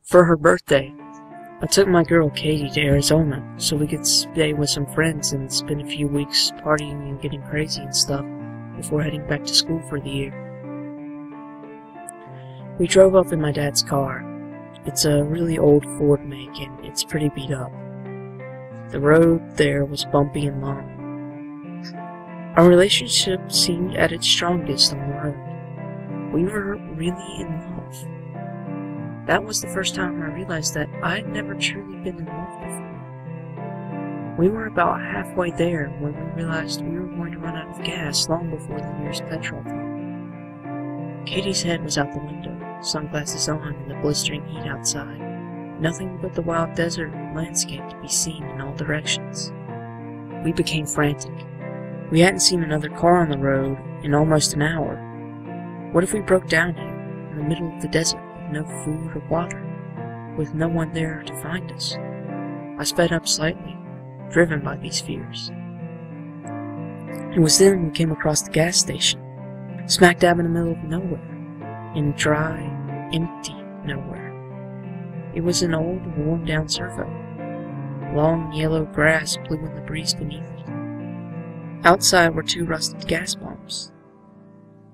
For her birthday, I took my girl Katie to Arizona so we could stay with some friends and spend a few weeks partying and getting crazy and stuff before heading back to school for the year. We drove up in my dad's car. It's a really old Ford make and it's pretty beat up. The road there was bumpy and long. Our relationship seemed at its strongest on the road. We were really in love. That was the first time I realized that I'd never truly been in love before. We were about halfway there when we realized we were going to run out of gas long before the nearest petrol pump. Katie's head was out the window, sunglasses on in the blistering heat outside. Nothing but the wild desert landscape to be seen in all directions. We became frantic. We hadn't seen another car on the road in almost an hour. What if we broke down here, in the middle of the desert? No food or water, with no one there to find us. I sped up slightly, driven by these fears. It was then we came across the gas station, smack dab in the middle of nowhere, in dry, empty nowhere. It was an old, worn-down servo. Long yellow grass blew in the breeze beneath it. Outside were 2 rusted gas pumps.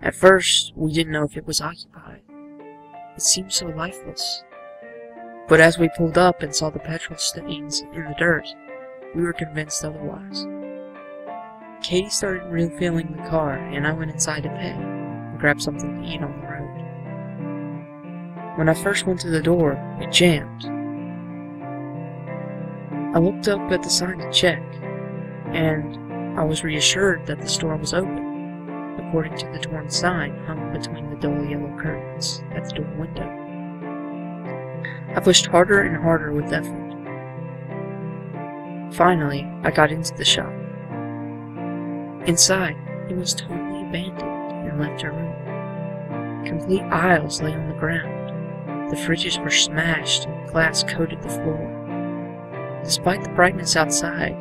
At first, we didn't know if it was occupied. It seemed so lifeless. But as we pulled up and saw the petrol stains in the dirt, we were convinced otherwise. Katie started refilling the car, and I went inside to pay and grab something to eat on the road. When I first went to the door, it jammed. I looked up at the sign to check, and I was reassured that the store was open, according to the torn sign hung between the dull yellow curtains at the door window. I pushed harder and harder with effort. Finally, I got into the shop. Inside, it was totally abandoned and left to ruin. Complete aisles lay on the ground. The fridges were smashed and glass coated the floor. Despite the brightness outside,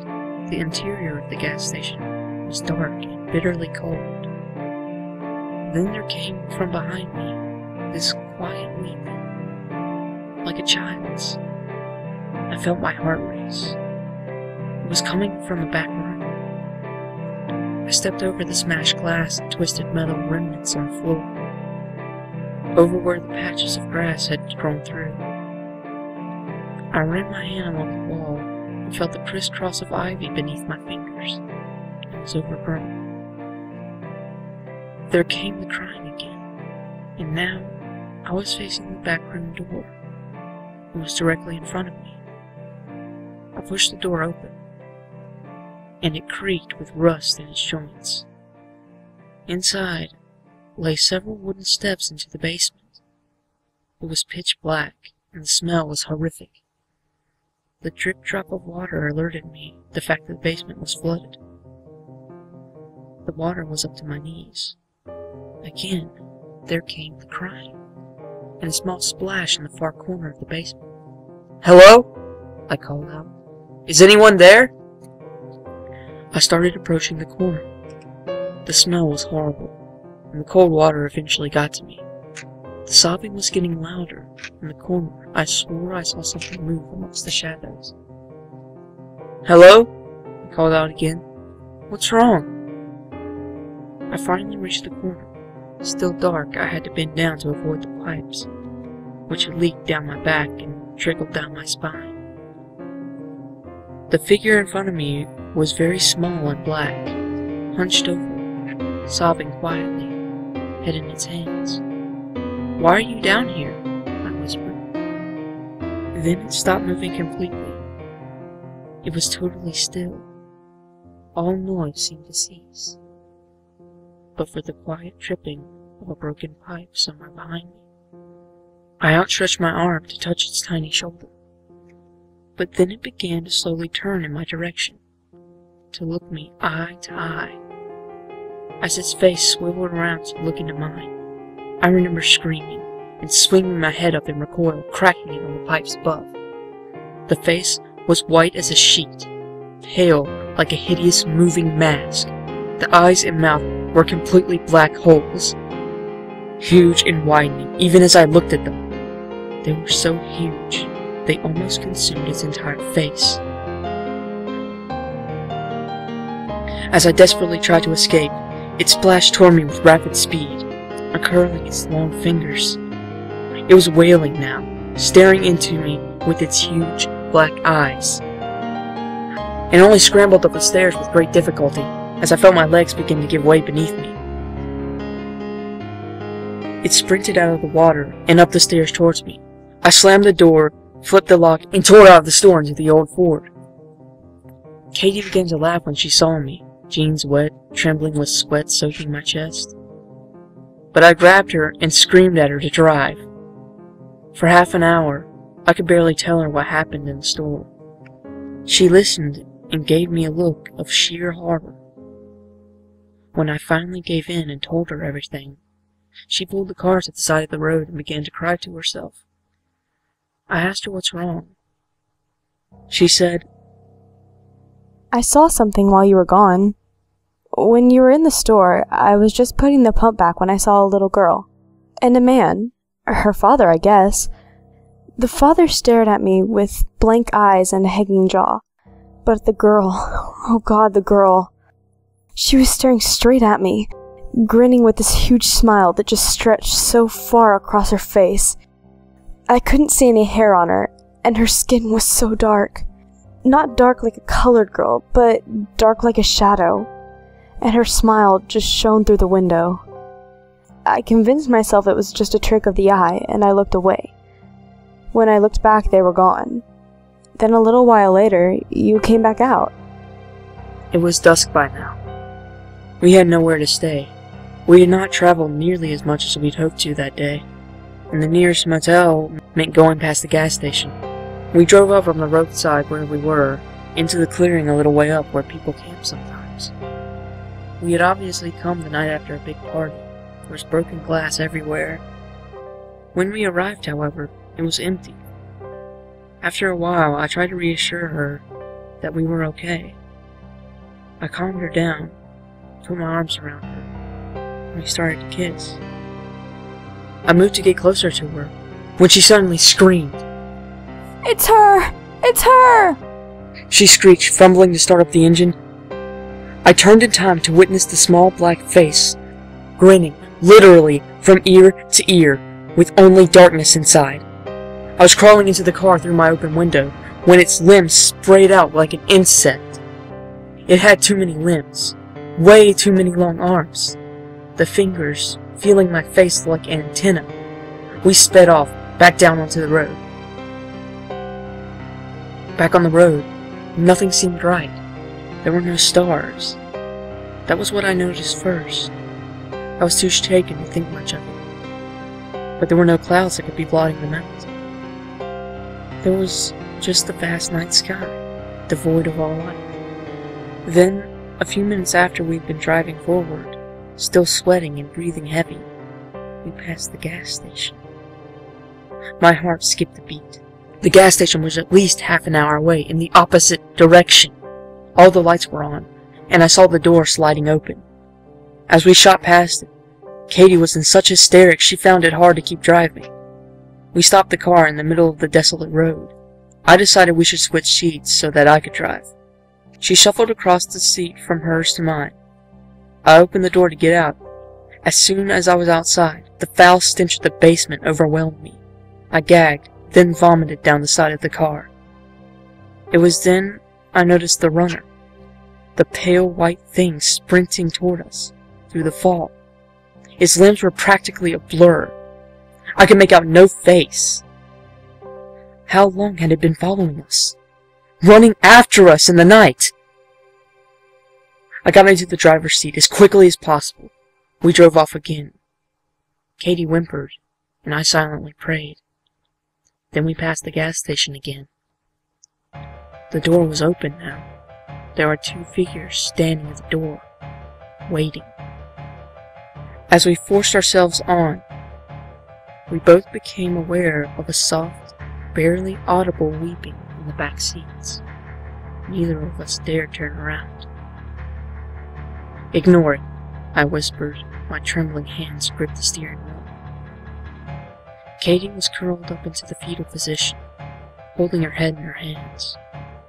the interior of the gas station was dark and bitterly cold. Then there came from behind me this quiet weeping, like a child's. I felt my heart race. It was coming from the back room. I stepped over the smashed glass and twisted metal remnants on the floor, over where the patches of grass had grown through. I ran my hand along the wall and felt the crisscross of ivy beneath my fingers. It was overgrown. There came the crying again, and now I was facing the back room door. It was directly in front of me. I pushed the door open, and it creaked with rust in its joints. Inside lay several wooden steps into the basement. It was pitch black, and the smell was horrific. The drip-drop of water alerted me the fact that the basement was flooded. The water was up to my knees. Again, there came the crying, and a small splash in the far corner of the basement. "Hello?" I called out. "Is anyone there?" I started approaching the corner. The smell was horrible, and the cold water eventually got to me. The sobbing was getting louder. In the corner, I swore I saw something move amongst the shadows. "Hello?" I called out again. "What's wrong?" I finally reached the corner. Still dark, I had to bend down to avoid the pipes, which had leaked down my back and trickled down my spine. The figure in front of me was very small and black, hunched over, sobbing quietly, head in its hands. "Why are you down here?" I whispered. Then it stopped moving completely. It was totally still. All noise seemed to cease, but for the quiet dripping of a broken pipe somewhere behind me. I outstretched my arm to touch its tiny shoulder, but then it began to slowly turn in my direction, to look me eye to eye. As its face swiveled around to look into mine, I remember screaming and swinging my head up in recoil, cracking it on the pipes above. The face was white as a sheet, pale like a hideous moving mask. The eyes and mouth were completely black holes, huge and widening even as I looked at them. They were so huge, they almost consumed its entire face. As I desperately tried to escape, it splashed toward me with rapid speed, uncurling its long fingers. It was wailing now, staring into me with its huge black eyes, and only scrambled up the stairs with great difficulty as I felt my legs begin to give way beneath me. It sprinted out of the water and up the stairs towards me. I slammed the door, flipped the lock, and tore out of the store into the old Ford. Katie began to laugh when she saw me, jeans wet, trembling with sweat soaking my chest. But I grabbed her and screamed at her to drive. For half an hour, I could barely tell her what happened in the store. She listened and gave me a look of sheer horror. When I finally gave in and told her everything, she pulled the cars at the side of the road and began to cry to herself. I asked her what's wrong. She said, "I saw something while you were gone. When you were in the store, I was just putting the pump back when I saw a little girl. And a man, her father, I guess. The father stared at me with blank eyes and a hanging jaw. But the girl, oh God, the girl. She was staring straight at me, grinning with this huge smile that just stretched so far across her face. I couldn't see any hair on her, and her skin was so dark. Not dark like a colored girl, but dark like a shadow. And her smile just shone through the window. I convinced myself it was just a trick of the eye, and I looked away. When I looked back, they were gone. Then a little while later, you came back out." It was dusk by now. We had nowhere to stay. We had not traveled nearly as much as we'd hoped to that day, and the nearest motel meant going past the gas station. We drove up from the roadside where we were, into the clearing a little way up where people camp sometimes. We had obviously come the night after a big party. There was broken glass everywhere. When we arrived, however, it was empty. After a while, I tried to reassure her that we were okay. I calmed her down, put my arms around her, and we started to kiss. I moved to get closer to her, when she suddenly screamed. "It's her! It's her!" She screeched, fumbling to start up the engine. I turned in time to witness the small black face, grinning, literally, from ear to ear, with only darkness inside. I was crawling into the car through my open window, when its limbs sprayed out like an insect. It had too many limbs, way too many long arms. The fingers feeling my face like an antenna. We sped off, back down onto the road. Back on the road, nothing seemed right. There were no stars. That was what I noticed first. I was too shaken to think much of it. But there were no clouds that could be blotting them out. There was just the vast night sky, devoid of all light. Then, a few minutes after we'd been driving forward, still sweating and breathing heavy, we passed the gas station. My heart skipped a beat. The gas station was at least half an hour away in the opposite direction. All the lights were on, and I saw the door sliding open. As we shot past it, Katie was in such hysterics she found it hard to keep driving. We stopped the car in the middle of the desolate road. I decided we should switch seats so that I could drive. She shuffled across the seat from hers to mine. I opened the door to get out. As soon as I was outside, the foul stench of the basement overwhelmed me. I gagged, then vomited down the side of the car. It was then I noticed the runner, the pale white thing sprinting toward us through the fog. Its limbs were practically a blur. I could make out no face. How long had it been following us? Running after us in the night! I got into the driver's seat as quickly as possible. We drove off again. Katie whimpered, and I silently prayed. Then we passed the gas station again. The door was open now. There were two figures standing at the door, waiting. As we forced ourselves on, we both became aware of a soft, barely audible weeping in the back seats. Neither of us dared turn around. "Ignore it," I whispered. My trembling hands gripped the steering wheel. Katie was curled up into the fetal position, holding her head in her hands.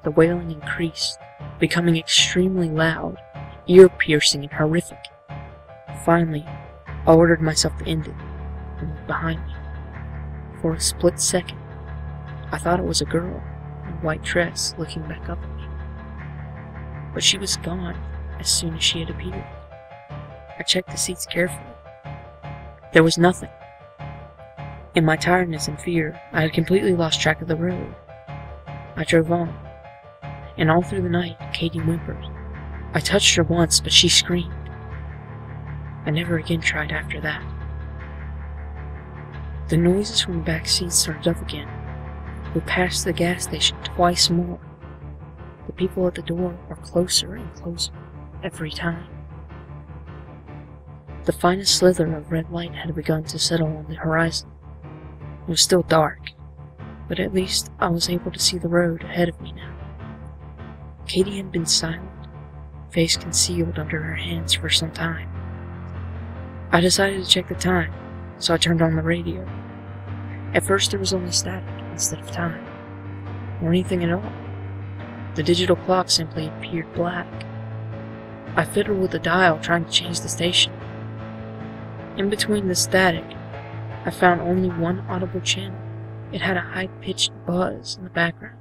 The wailing increased, becoming extremely loud, ear-piercing and horrific. Finally, I ordered myself to end it, and looked behind me. For a split second, I thought it was a girl in a white dress looking back up at me. But she was gone as soon as she had appeared. I checked the seats carefully. There was nothing. In my tiredness and fear, I had completely lost track of the road. I drove on, and all through the night, Katie whimpered. I touched her once, but she screamed. I never again tried after that. The noises from the back seats started up again. We passed the gas station twice more. The people at the door were closer and closer every time. The finest slither of red light had begun to settle on the horizon. It was still dark, but at least I was able to see the road ahead of me now. Katie had been silent, face concealed under her hands for some time. I decided to check the time, so I turned on the radio. At first there was only static instead of time, or anything at all. The digital clock simply appeared black. I fiddled with the dial trying to change the station. In between the static, I found only one audible channel. It had a high-pitched buzz in the background.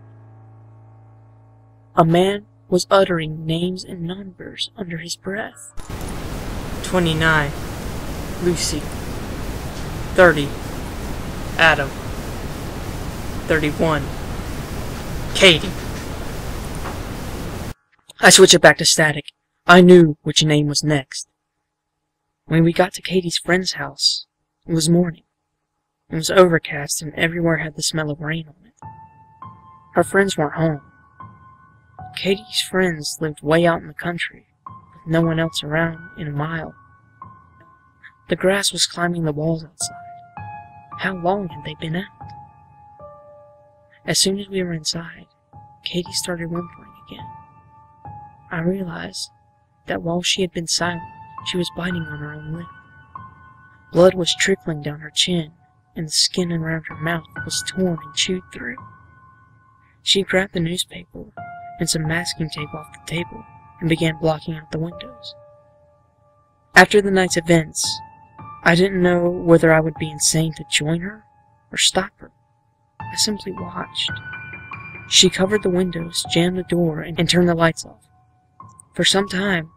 A man was uttering names and numbers under his breath. 29. Lucy. 30. Adam. 31. Katie. I switched it back to static. I knew which name was next. When we got to Katie's friend's house, it was morning. It was overcast and everywhere had the smell of rain on it. Her friends weren't home. Katie's friends lived way out in the country, with no one else around in a mile. The grass was climbing the walls outside. How long had they been out? As soon as we were inside, Katie started whimpering again. I realized that while she had been silent, she was biting on her own lip. Blood was trickling down her chin, and the skin around her mouth was torn and chewed through. She grabbed the newspaper and some masking tape off the table and began blocking out the windows. After the night's events, I didn't know whether I would be insane to join her or stop her. I simply watched. She covered the windows, jammed the door, and turned the lights off. For some time,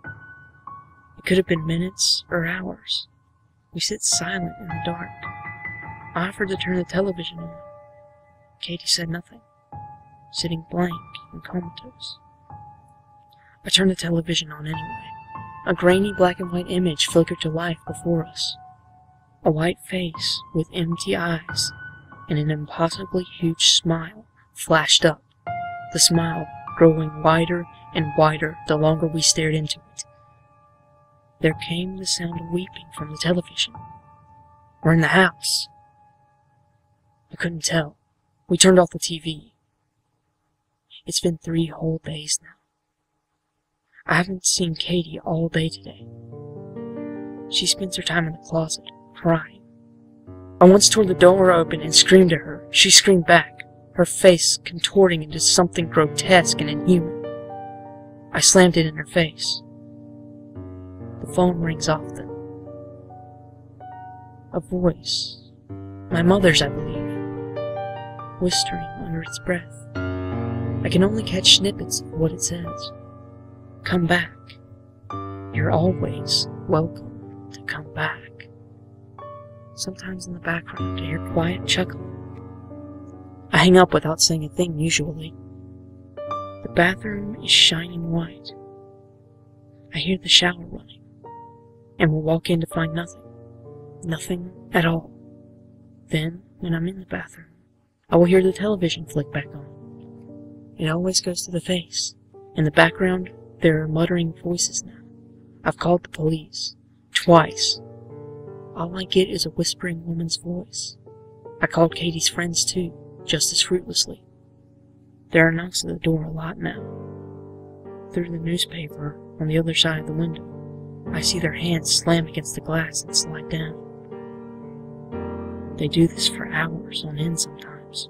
it could have been minutes or hours, we sit silent in the dark. I offered to turn the television on. Katie said nothing, sitting blank and comatose. I turned the television on anyway. A grainy black and white image flickered to life before us. A white face with empty eyes and an impossibly huge smile flashed up, the smile growing wider and wider the longer we stared into it. There came the sound of weeping from the television. We're in the house. I couldn't tell. We turned off the TV. It's been 3 whole days now. I haven't seen Katie all day today. She spends her time in the closet, crying. I once tore the door open and screamed at her. She screamed back, her face contorting into something grotesque and inhuman. I slammed it in her face. The phone rings often. A voice, my mother's I believe, whispering under its breath. I can only catch snippets of what it says. Come back. You're always welcome to come back. Sometimes in the background I hear quiet chuckling. I hang up without saying a thing usually. The bathroom is shining white. I hear the shower running, and will walk in to find nothing. Nothing at all. Then, when I'm in the bathroom, I will hear the television flick back on. It always goes to the face. In the background, there are muttering voices now. I've called the police. Twice. All I get is a whispering woman's voice. I called Katie's friends too, just as fruitlessly. There are knocks at the door a lot now. Through the newspaper on the other side of the window, I see their hands slam against the glass and slide down. They do this for hours on end sometimes.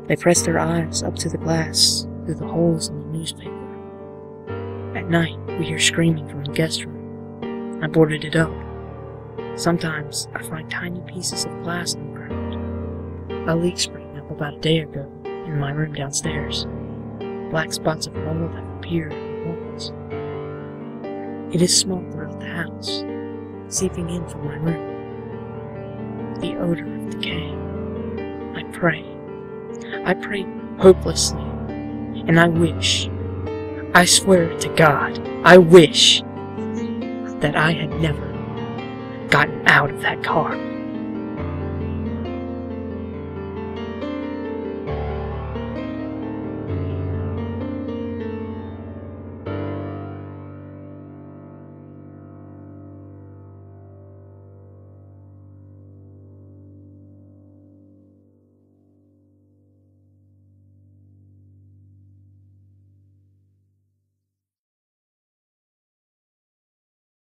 They press their eyes up to the glass through the holes in the newspaper. At night, we hear screaming from the guest room. I boarded it up. Sometimes I find tiny pieces of glass on the ground. A leak sprang up about a day ago in my room downstairs. Black spots of mold have appeared on the walls. It is smoke throughout the house, seeping in from my room. The odor of decay. I pray. I pray hopelessly, and I swear to God, I wish that I had never gotten out of that car.